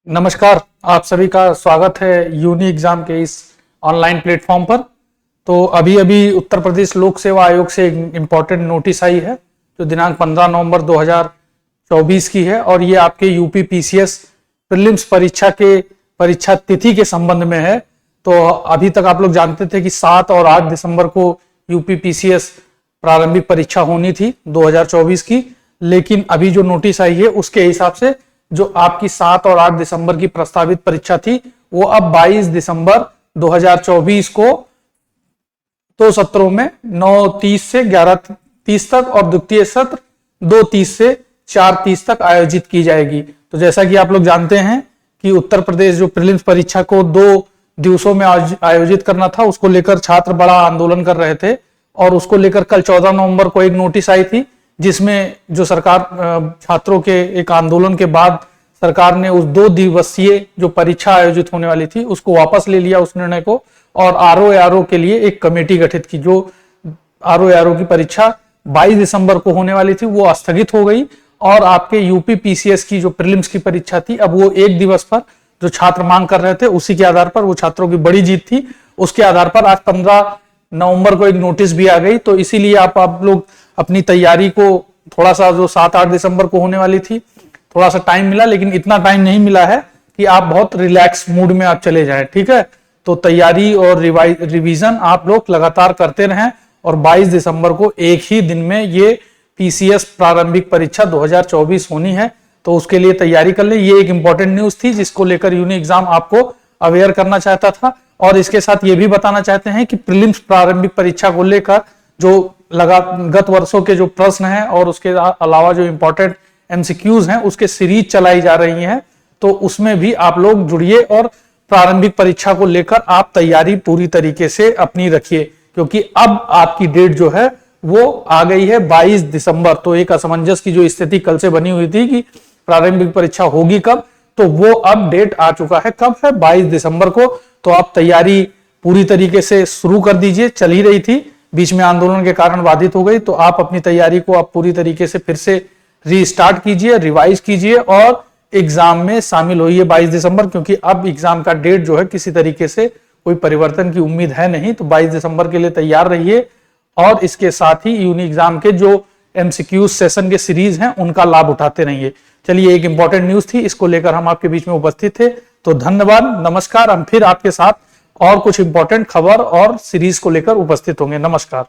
नमस्कार, आप सभी का स्वागत है यूनी एग्जाम के इस ऑनलाइन प्लेटफॉर्म पर। तो अभी अभी उत्तर प्रदेश लोक सेवा आयोग से एक इम्पॉर्टेंट नोटिस आई है जो दिनांक 15 नवंबर 2024 की है और ये आपके यूपी पीसीएस प्रीलिम्स परीक्षा के परीक्षा तिथि के संबंध में है। तो अभी तक आप लोग जानते थे कि 7 और 8 दिसंबर को यूपी पीसीएस प्रारंभिक परीक्षा होनी थी 2024 की, लेकिन अभी जो नोटिस आई है उसके हिसाब से जो आपकी 7 और 8 दिसंबर की प्रस्तावित परीक्षा थी वो अब 22 दिसंबर 2024 को 2 सत्रों में 9:30 से 11:30 तक और द्वितीय सत्र 2:30 से 4:30 तक आयोजित की जाएगी। तो जैसा कि आप लोग जानते हैं कि उत्तर प्रदेश जो प्रीलिम्स परीक्षा को 2 दिवसों में आयोजित करना था, उसको लेकर छात्र बड़ा आंदोलन कर रहे थे और उसको लेकर कल 14 नवंबर को एक नोटिस आई थी जिसमें जो सरकार छात्रों के एक आंदोलन के बाद सरकार ने उस 2 दिवसीय जो परीक्षा आयोजित होने वाली थी उसको वापस ले लिया उस निर्णय को और आरओ के लिए एक कमेटी गठित की। जो आरओ की परीक्षा 22 दिसंबर को होने वाली थी वो स्थगित हो गई और आपके यूपी पीसीएस की जो प्रीलिम्स की परीक्षा थी अब वो 1 दिवस पर जो छात्र मांग कर रहे थे उसी के आधार पर, वो छात्रों की बड़ी जीत थी, उसके आधार पर आज 15 नवंबर को एक नोटिस भी आ गई। तो इसीलिए आप लोग अपनी तैयारी को थोड़ा सा, जो 7-8 दिसंबर को होने वाली थी, थोड़ा सा टाइम मिला, लेकिन इतना टाइम नहीं मिला है कि आप बहुत रिलैक्स मूड में आप चले जाएं। ठीक है, तो तैयारी और रिवीजन आप लोग लगातार करते रहें और 22 दिसंबर को एक ही दिन में ये पीसीएस प्रारंभिक परीक्षा 2024 होनी है, तो उसके लिए तैयारी कर लें। ये एक इंपॉर्टेंट न्यूज थी जिसको लेकर यूनी एग्जाम आपको अवेयर करना चाहता था और इसके साथ ये भी बताना चाहते हैं कि प्रीलिम्स प्रारंभिक परीक्षा को लेकर जो गत वर्षों के जो प्रश्न हैं और उसके अलावा जो इंपॉर्टेंट एमसीक्यूज हैं उसके सीरीज चलाई जा रही हैं, तो उसमें भी आप लोग जुड़िए और प्रारंभिक परीक्षा को लेकर आप तैयारी पूरी तरीके से अपनी रखिए, क्योंकि अब आपकी डेट जो है वो आ गई है 22 दिसंबर। तो एक असमंजस की जो स्थिति कल से बनी हुई थी कि प्रारंभिक परीक्षा होगी कब, तो वो अब डेट आ चुका है। कब है? 22 दिसंबर को। तो आप तैयारी पूरी तरीके से शुरू कर दीजिए। चल ही रही थी, बीच में आंदोलन के कारण बाधित हो गई, तो आप अपनी तैयारी को आप पूरी तरीके से फिर से रीस्टार्ट कीजिए, रिवाइज कीजिए और एग्जाम में शामिल होइए 22 दिसंबर, क्योंकि अब एग्जाम का डेट जो है किसी तरीके से कोई परिवर्तन की उम्मीद है नहीं। तो 22 दिसंबर के लिए तैयार रहिए और इसके साथ ही यूनी एग्जाम के जो एमसीक्यू सेशन के सीरीज हैं उनका लाभ उठाते रहिए। चलिए, एक इंपॉर्टेंट न्यूज थी, इसको लेकर हम आपके बीच में उपस्थित थे। तो धन्यवाद, नमस्कार। हम फिर आपके साथ और कुछ इंपॉर्टेंट खबर और सीरीज को लेकर उपस्थित होंगे। नमस्कार।